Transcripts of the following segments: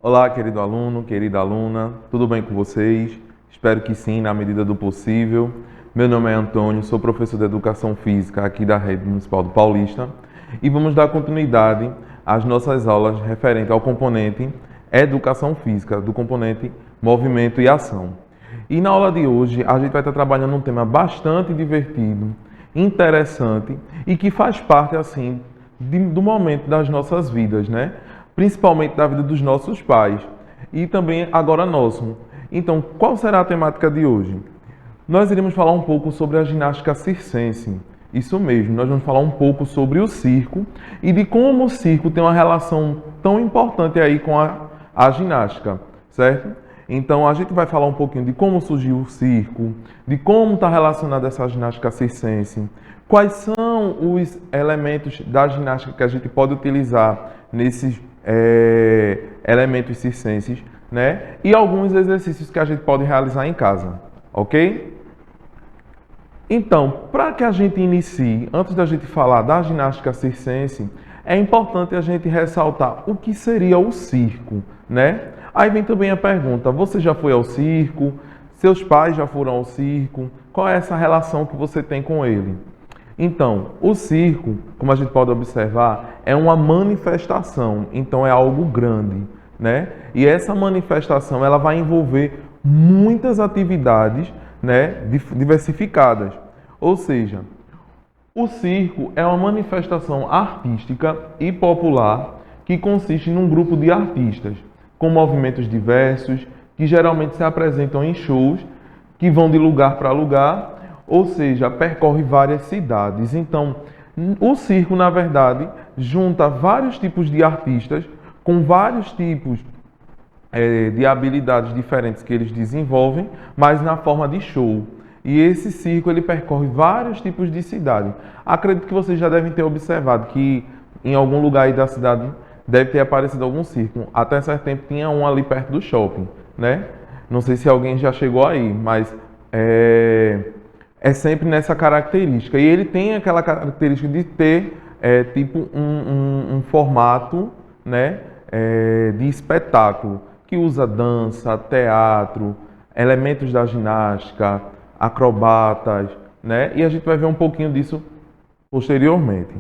Olá, querido aluno, querida aluna, tudo bem com vocês? Espero que sim, na medida do possível. Meu nome é Antônio, sou professor de Educação Física aqui da Rede Municipal do Paulista e vamos dar continuidade às nossas aulas referentes ao componente Educação Física, do componente Movimento e Ação. E na aula de hoje a gente vai estar trabalhando um tema bastante divertido, interessante e que faz parte assim do momento das nossas vidas, né? Principalmente da vida dos nossos pais e também agora nosso. Então, qual será a temática de hoje? Nós iremos falar um pouco sobre a ginástica circense. Isso mesmo, nós vamos falar um pouco sobre o circo e de como o circo tem uma relação tão importante aí com a ginástica, certo? Então, a gente vai falar um pouquinho de como surgiu o circo, de como está relacionada essa ginástica circense, quais são os elementos da ginástica que a gente pode utilizar nesses elementos circenses, né? E alguns exercícios que a gente pode realizar em casa, ok? Então, para que a gente inicie, antes da gente falar da ginástica circense, é importante a gente ressaltar o que seria o circo, né? Aí vem também a pergunta: você já foi ao circo? Seus pais já foram ao circo? Qual é essa relação que você tem com ele? Então, o circo, como a gente pode observar, é uma manifestação, então é algo grande, né? E essa manifestação ela vai envolver muitas atividades, né, diversificadas. Ou seja, o circo é uma manifestação artística e popular que consiste num grupo de artistas com movimentos diversos que geralmente se apresentam em shows que vão de lugar para lugar, ou seja, percorre várias cidades. Então, o circo, na verdade, junta vários tipos de artistas com vários tipos de habilidades diferentes que eles desenvolvem, mas na forma de show. E esse circo ele percorre vários tipos de cidade. Acredito que vocês já devem ter observado que em algum lugar aí da cidade deve ter aparecido algum circo. Até certo tempo tinha um ali perto do shopping, né? Não sei se alguém já chegou aí, mas é sempre nessa característica. E ele tem aquela característica de ter tipo um formato, né, de espetáculo, que usa dança, teatro, elementos da ginástica, acrobatas, né? E a gente vai ver um pouquinho disso posteriormente.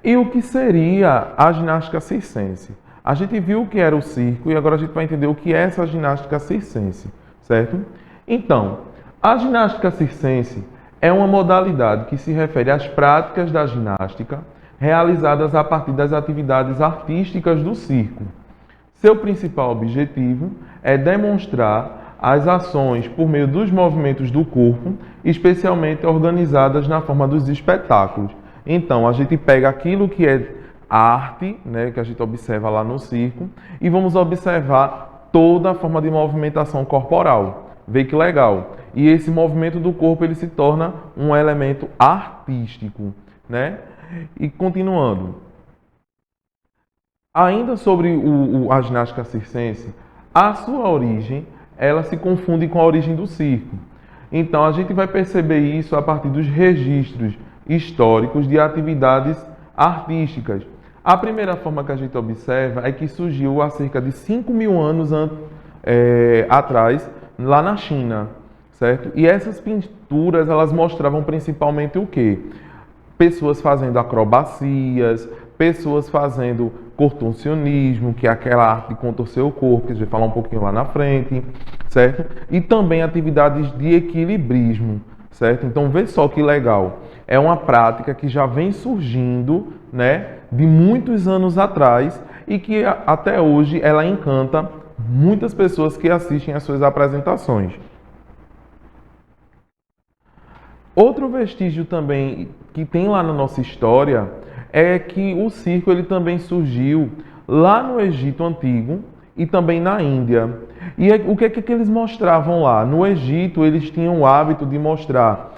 E o que seria a ginástica circense? A gente viu o que era o circo e agora a gente vai entender o que é essa ginástica circense, certo? Então, a ginástica circense é uma modalidade que se refere às práticas da ginástica realizadas a partir das atividades artísticas do circo. Seu principal objetivo é demonstrar as ações por meio dos movimentos do corpo, especialmente organizadas na forma dos espetáculos. Então, a gente pega aquilo que é arte, né, que a gente observa lá no circo, e vamos observar toda a forma de movimentação corporal. Vê que legal. E esse movimento do corpo ele se torna um elemento artístico, né? E continuando. Ainda sobre a ginástica circense, a sua origem, ela se confunde com a origem do circo. Então, a gente vai perceber isso a partir dos registros históricos de atividades artísticas. A primeira forma que a gente observa é que surgiu há cerca de 5.000 anos atrás, lá na China, certo? E essas pinturas, elas mostravam principalmente o quê? Pessoas fazendo acrobacias, pessoas fazendo contorcionismo, que é aquela arte de contorcer o corpo, que a gente vai falar um pouquinho lá na frente, certo? E também atividades de equilibrismo, certo? Então, vê só que legal. É uma prática que já vem surgindo, né, de muitos anos atrás e que até hoje ela encanta muitas pessoas que assistem às suas apresentações. Outro vestígio também que tem lá na nossa história é que o circo ele também surgiu lá no Egito Antigo e também na Índia. E o que é que eles mostravam lá? No Egito, eles tinham o hábito de mostrar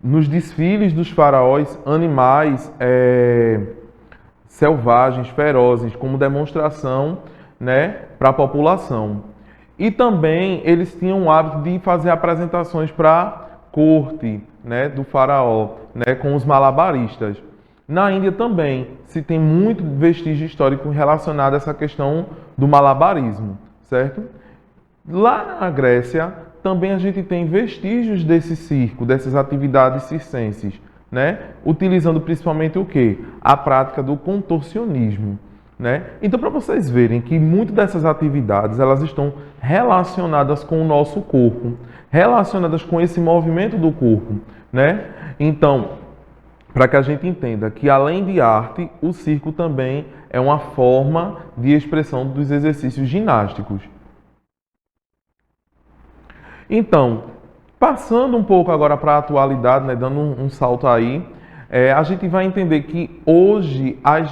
nos desfiles dos faraós animais selvagens, ferozes, como demonstração, né, para a população. E também eles tinham o hábito de fazer apresentações para corte, né, do faraó, né, com os malabaristas. Na Índia também se tem muito vestígio histórico relacionado a essa questão do malabarismo, certo? Lá na Grécia também a gente tem vestígios desse circo, dessas atividades circenses, né? Utilizando principalmente o quê? A prática do contorcionismo, né? Então, para vocês verem que muitas dessas atividades elas estão relacionadas com o nosso corpo, relacionadas com esse movimento do corpo, né? Então, para que a gente entenda que além de arte, o circo também é uma forma de expressão dos exercícios ginásticos. Então, passando um pouco agora para a atualidade, né, dando um salto aí, a gente vai entender que hoje as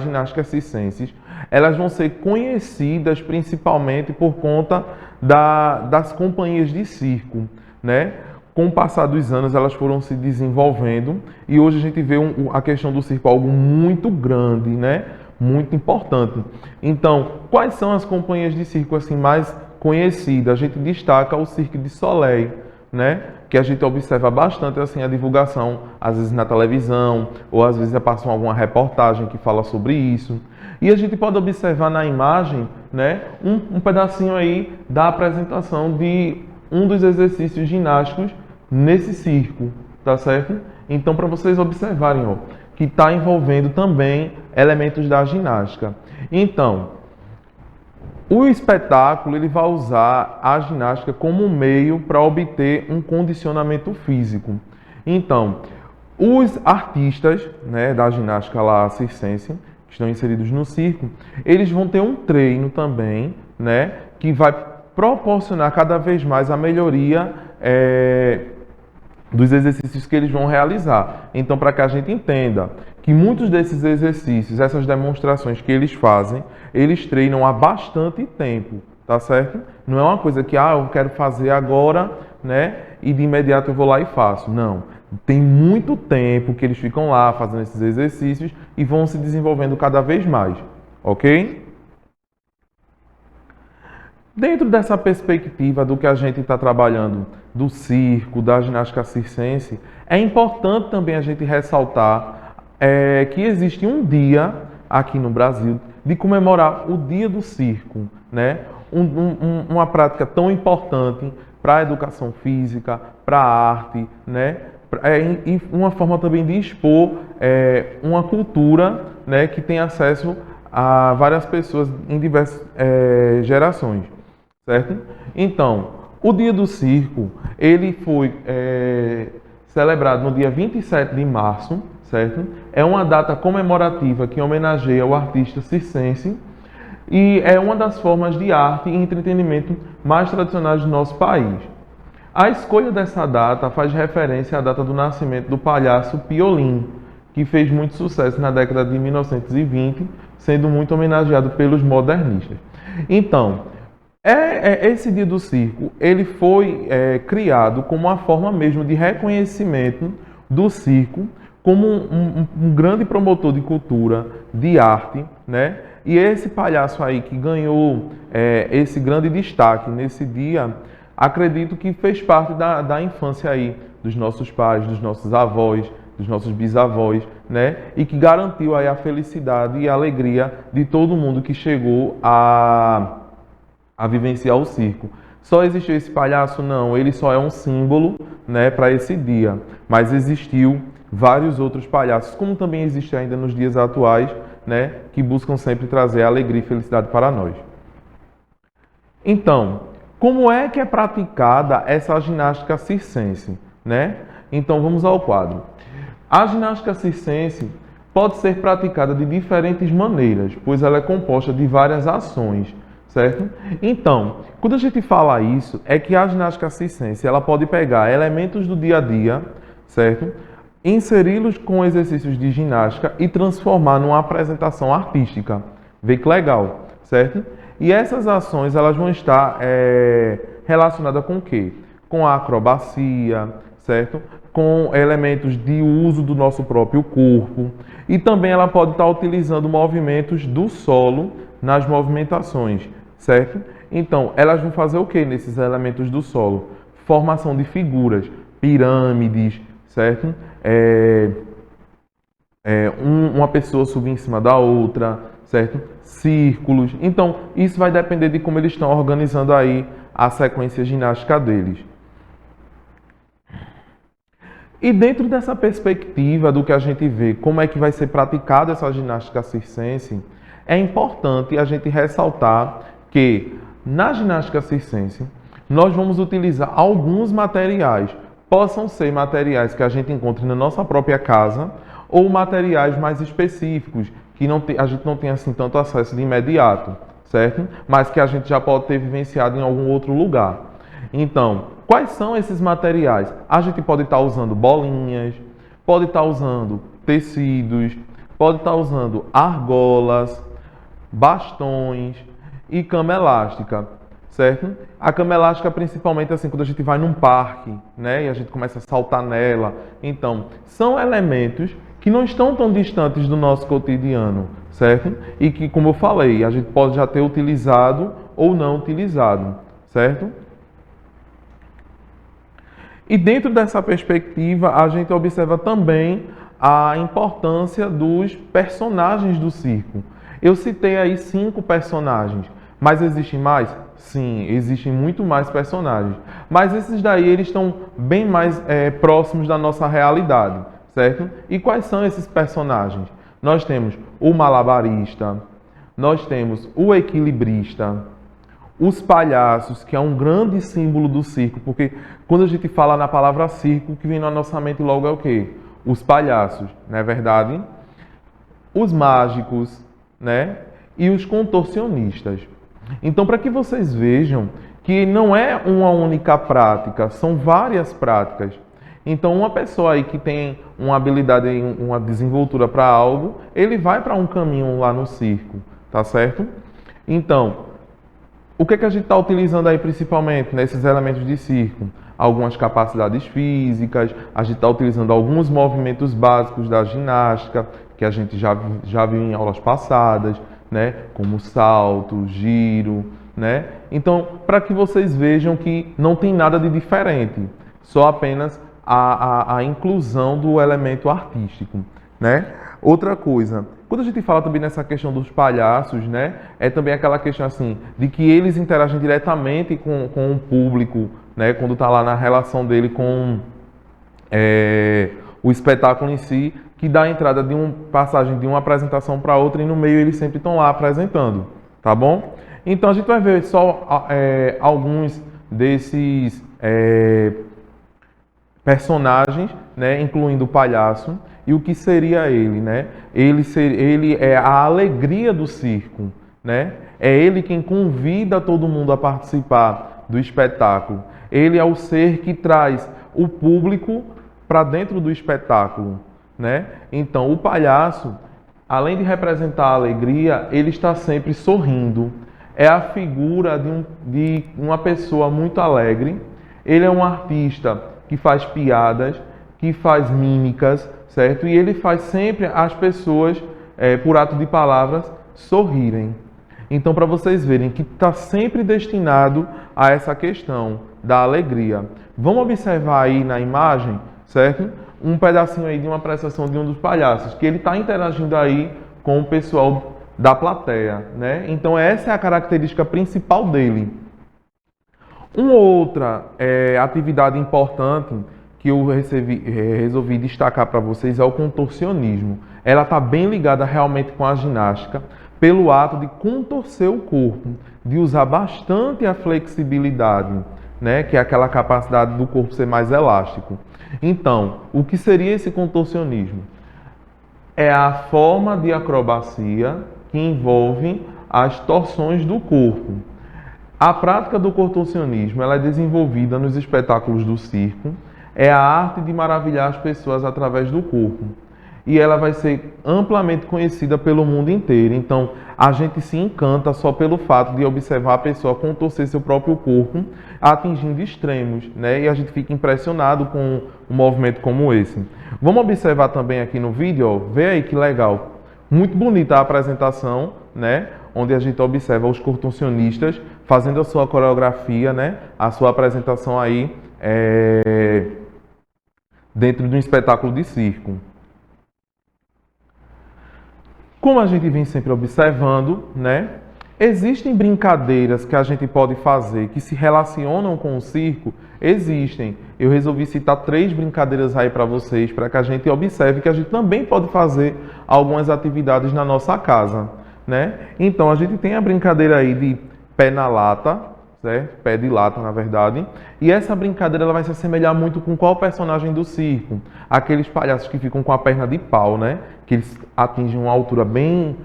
ginásticas circenses, elas vão ser conhecidas principalmente por conta das companhias de circo, né? Com o passar dos anos, elas foram se desenvolvendo e hoje a gente vê a questão do circo algo muito grande, né? Muito importante. Então, quais são as companhias de circo assim mais conhecidas? A gente destaca o Cirque du Soleil, né? Que a gente observa bastante assim a divulgação, às vezes na televisão, ou às vezes passam alguma reportagem que fala sobre isso. E a gente pode observar na imagem, né, um pedacinho aí da apresentação de um dos exercícios ginásticos nesse circo, tá certo? Então, para vocês observarem, ó, que está envolvendo também elementos da ginástica. Então, o espetáculo ele vai usar a ginástica como um meio para obter um condicionamento físico. Então, os artistas, né, da ginástica lá circense, que estão inseridos no circo, eles vão ter um treino também, né, que vai proporcionar cada vez mais a melhoria dos exercícios que eles vão realizar. Então, para que a gente entenda que muitos desses exercícios, essas demonstrações que eles fazem, eles treinam há bastante tempo, tá certo? Não é uma coisa que, eu quero fazer agora, né, e de imediato eu vou lá e faço. Não. Tem muito tempo que eles ficam lá fazendo esses exercícios e vão se desenvolvendo cada vez mais, ok? Dentro dessa perspectiva do que a gente está trabalhando, do circo, da ginástica circense, é importante também a gente ressaltar que existe um dia aqui no Brasil de comemorar o Dia do Circo, né? Uma prática tão importante para a educação física, para a arte, né? E uma forma também de expor uma cultura, né, que tem acesso a várias pessoas em diversas gerações. Certo? Então, o Dia do Circo, ele foi celebrado no dia 27 de março, certo? É uma data comemorativa que homenageia o artista circense e é uma das formas de arte e entretenimento mais tradicionais do nosso país. A escolha dessa data faz referência à data do nascimento do palhaço Piolim, que fez muito sucesso na década de 1920, sendo muito homenageado pelos modernistas. Então, esse Dia do Circo, ele foi criado como uma forma mesmo de reconhecimento do circo como um grande promotor de cultura, de arte, né? E esse palhaço aí que ganhou esse grande destaque nesse dia, acredito que fez parte da infância aí dos nossos pais, dos nossos avós, dos nossos bisavós, né? E que garantiu aí a felicidade e a alegria de todo mundo que chegou a vivenciar o circo. Só existiu esse palhaço? Não, ele só é um símbolo, né, para esse dia. Mas existiu vários outros palhaços, como também existe ainda nos dias atuais, né, que buscam sempre trazer alegria e felicidade para nós. Então, como é que é praticada essa ginástica circense, né? Então, vamos ao quadro. A ginástica circense pode ser praticada de diferentes maneiras, pois ela é composta de várias ações, certo? Então, quando a gente fala isso, é que a ginástica circense, ela pode pegar elementos do dia a dia, certo? Inseri-los com exercícios de ginástica e transformar numa apresentação artística. Vê que legal, certo? E essas ações, elas vão estar relacionadas com o quê? Com a acrobacia, certo? Com elementos de uso do nosso próprio corpo. E também ela pode estar utilizando movimentos do solo nas movimentações, certo? Então, elas vão fazer o que nesses elementos do solo? Formação de figuras, pirâmides, certo? uma pessoa subir em cima da outra, certo? Círculos. Então, isso vai depender de como eles estão organizando aí a sequência ginástica deles. E dentro dessa perspectiva do que a gente vê, como é que vai ser praticada essa ginástica circense, é importante a gente ressaltar que na ginástica circense nós vamos utilizar alguns materiais. Possam ser materiais que a gente encontre na nossa própria casa ou materiais mais específicos, que a gente não tem assim tanto acesso de imediato, certo? Mas que a gente já pode ter vivenciado em algum outro lugar. Então, quais são esses materiais? A gente pode estar usando bolinhas, pode estar usando tecidos, pode estar usando argolas, bastões e cama elástica, certo? A cama elástica, principalmente assim, quando a gente vai num parque, né, e a gente começa a saltar nela. Então, são elementos que não estão tão distantes do nosso cotidiano, certo? E que, como eu falei, a gente pode já ter utilizado ou não utilizado, certo? E dentro dessa perspectiva, a gente observa também a importância dos personagens do circo. Eu citei aí 5 personagens, mas existem mais? Sim, existem muito mais personagens. Mas esses daí, eles estão bem mais próximos da nossa realidade, certo? E quais são esses personagens? Nós temos o malabarista, nós temos o equilibrista, os palhaços, que é um grande símbolo do circo, porque quando a gente fala na palavra circo, o que vem na nossa mente logo é o quê? Os palhaços, não é verdade? Os mágicos, né? E os contorcionistas. Então, para que vocês vejam que não é uma única prática, são várias práticas. Então, uma pessoa aí que tem uma habilidade, uma desenvoltura para algo, ele vai para um caminho lá no circo, tá certo? Então, o que é que a gente está utilizando aí principalmente nesses elementos de circo? Algumas capacidades físicas, a gente está utilizando alguns movimentos básicos da ginástica, que a gente já viu em aulas passadas, né? Como salto, giro, né? Então, para que vocês vejam que não tem nada de diferente, só apenas a inclusão do elemento artístico, né? Outra coisa, quando a gente fala também nessa questão dos palhaços, né, é também aquela questão assim, de que eles interagem diretamente com o público, né, quando está lá na relação dele com o espetáculo em si, que dá a entrada de uma passagem de uma apresentação para outra e no meio eles sempre estão lá apresentando, tá bom? Então a gente vai ver só alguns desses personagens, né, incluindo o palhaço. E o que seria ele, né? Ele é a alegria do circo, né? É ele quem convida todo mundo a participar do espetáculo. Ele é o ser que traz o público para dentro do espetáculo, né? Então, o palhaço, além de representar a alegria, ele está sempre sorrindo. É a figura de uma pessoa muito alegre. Ele é um artista que faz piadas, que faz mímicas, certo? E ele faz sempre as pessoas, por ato de palavras, sorrirem. Então, para vocês verem que está sempre destinado a essa questão da alegria. Vamos observar aí na imagem, certo? Um pedacinho aí de uma apresentação de um dos palhaços, que ele está interagindo aí com o pessoal da plateia, né? Então, essa é a característica principal dele. Uma outra atividade importante que eu resolvi destacar para vocês é o contorcionismo. Ela está bem ligada realmente com a ginástica, pelo ato de contorcer o corpo, de usar bastante a flexibilidade, né? Que é aquela capacidade do corpo ser mais elástico. Então, o que seria esse contorcionismo? É a forma de acrobacia que envolve as torções do corpo. A prática do contorcionismo ela é desenvolvida nos espetáculos do circo, é a arte de maravilhar as pessoas através do corpo. E ela vai ser amplamente conhecida pelo mundo inteiro. Então, a gente se encanta só pelo fato de observar a pessoa contorcer seu próprio corpo, atingindo extremos, né? E a gente fica impressionado com um movimento como esse. Vamos observar também aqui no vídeo, ó. Vê aí que legal. Muito bonita a apresentação, né? Onde a gente observa os contorcionistas fazendo a sua coreografia, né? A sua apresentação aí dentro de um espetáculo de circo. Como a gente vem sempre observando, né? Existem brincadeiras que a gente pode fazer que se relacionam com o circo? Existem. Eu resolvi citar 3 brincadeiras aí para vocês, para que a gente observe que a gente também pode fazer algumas atividades na nossa casa, né? Então, a gente tem a brincadeira aí de pé na lata, certo? Pé de lata, na verdade. E essa brincadeira ela vai se assemelhar muito com qual personagem do circo? Aqueles palhaços que ficam com a perna de pau, né? Que eles atingem uma altura bem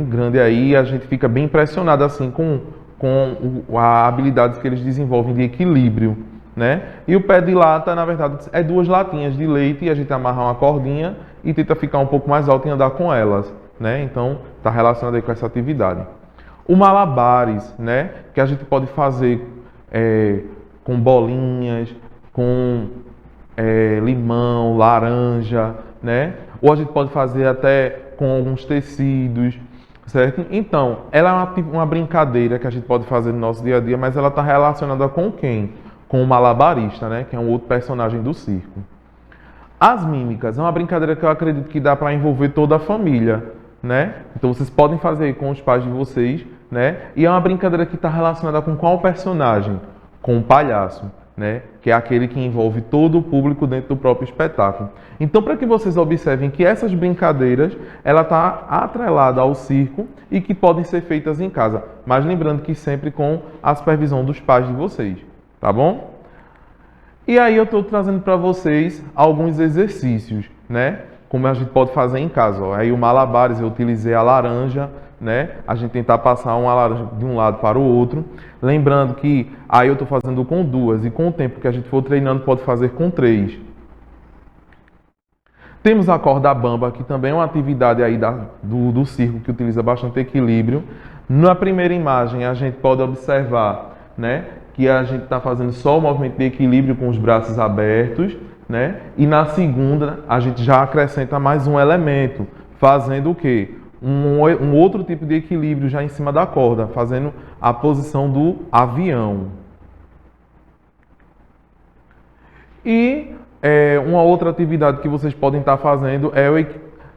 grande aí, a gente fica bem impressionado assim com a habilidades que eles desenvolvem de equilíbrio, né? E o pé de lata, na verdade, é 2 latinhas de leite e a gente amarra uma cordinha e tenta ficar um pouco mais alto e andar com elas, né? Então, está relacionado aí com essa atividade. O malabares, né? Que a gente pode fazer com bolinhas, com limão, laranja, né? Ou a gente pode fazer até com alguns tecidos, certo? Então, ela é uma brincadeira que a gente pode fazer no nosso dia a dia, mas ela está relacionada com quem? Com o malabarista, né? Que é um outro personagem do circo. As mímicas é uma brincadeira que eu acredito que dá para envolver toda a família, né? Então, vocês podem fazer com os pais de vocês, né? E é uma brincadeira que está relacionada com qual personagem? Com o palhaço, né? Que é aquele que envolve todo o público dentro do próprio espetáculo. Então, para que vocês observem que essas brincadeiras, ela está atrelada ao circo e que podem ser feitas em casa. Mas lembrando que sempre com a supervisão dos pais de vocês, tá bom? E aí eu estou trazendo para vocês alguns exercícios, né? Como a gente pode fazer em casa. Ó. Aí o malabares eu utilizei a laranja, né? A gente tentar passar uma laranja de um lado para o outro. Lembrando que aí eu estou fazendo com 2 e com o tempo que a gente for treinando pode fazer com 3. Temos a corda bamba, que também é uma atividade aí do circo que utiliza bastante equilíbrio. Na primeira imagem a gente pode observar, né? Que a gente está fazendo só o movimento de equilíbrio com os braços abertos, né? E na segunda a gente já acrescenta mais um elemento, fazendo o quê? Um outro tipo de equilíbrio já em cima da corda, fazendo a posição do avião. E uma outra atividade que vocês podem estar fazendo é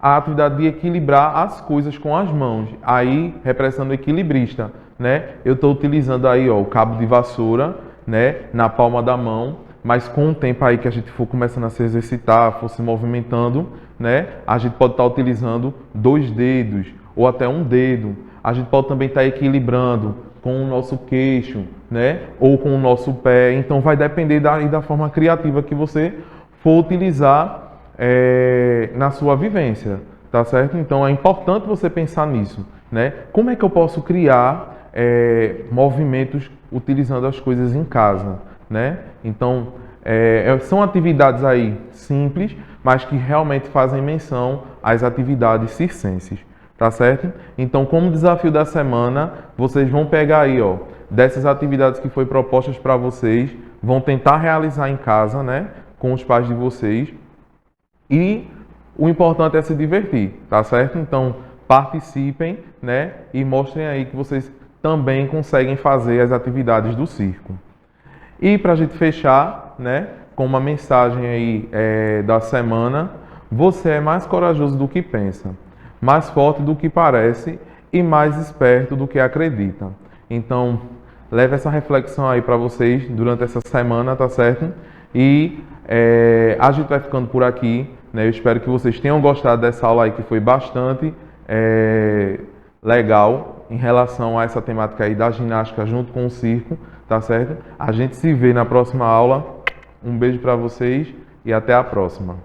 a atividade de equilibrar as coisas com as mãos, aí representando o equilibrista, né? Eu estou utilizando aí ó, o cabo de vassoura, né, na palma da mão, mas com o tempo aí que a gente for começando a se exercitar, for se movimentando, né, a gente pode estar utilizando 2 dedos ou até 1 dedo. A gente pode também estar equilibrando com o nosso queixo, né, ou com o nosso pé. Então vai depender da forma criativa que você for utilizar na sua vivência, tá certo? Então é importante você pensar nisso, né? Como é que eu posso criar movimentos utilizando as coisas em casa, né? Então são atividades aí simples, mas que realmente fazem menção às atividades circenses, tá certo? Então, como desafio da semana, vocês vão pegar aí, ó, dessas atividades que foi propostas para vocês, vão tentar realizar em casa, né, com os pais de vocês. E o importante é se divertir, tá certo? Então, participem, né, e mostrem aí que vocês também conseguem fazer as atividades do circo. E para a gente fechar, né, com uma mensagem aí da semana, você é mais corajoso do que pensa, mais forte do que parece e mais esperto do que acredita. Então, leve essa reflexão aí para vocês durante essa semana, tá certo? E a gente vai ficando por aqui, né? Eu espero que vocês tenham gostado dessa aula aí, que foi bastante legal em relação a essa temática aí da ginástica junto com o circo, tá certo? A gente se vê na próxima aula. Um beijo para vocês e até a próxima.